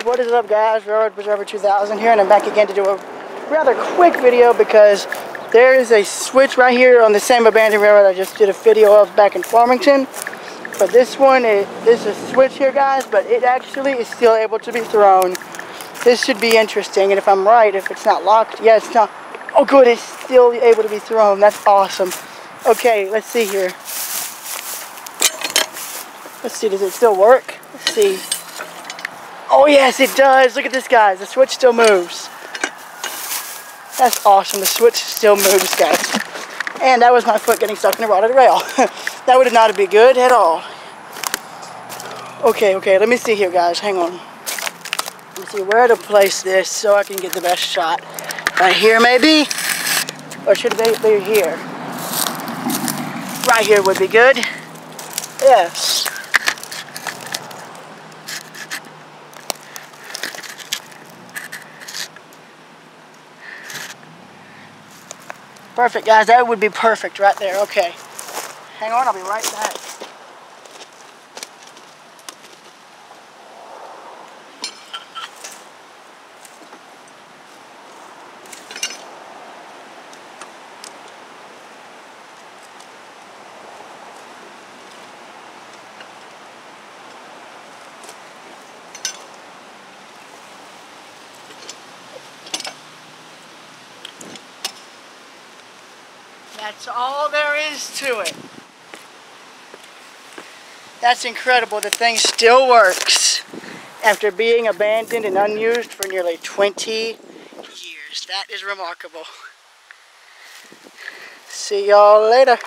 What is up, guys? Railroad Preserver 2000 here, and I'm back again to do a rather quick video because there is a switch right here on the same abandoned railroad I just did a video of back in Farmington. But this one, this is a switch here, guys, but it actually is still able to be thrown. This should be interesting, and if I'm right, if it's not locked, yeah, it's not. Oh, good, it's still able to be thrown. That's awesome. Okay, let's see here. Let's see, does it still work? Let's see. Oh yes, it does. Look at this, guys. The switch still moves. That's awesome. The switch still moves, guys. And that was my foot getting stuck in a rotted rail. That would not be good at all. Okay, let me see here, guys. Hang on. Let me see where to place this so I can get the best shot. Right here, maybe? Or should it be here? Right here would be good. Yes. Perfect, guys. That would be perfect right there. Okay. Hang on, I'll be right back. That's all there is to it. That's incredible. The thing still works after being abandoned and unused for nearly 20 years. That is remarkable. See y'all later.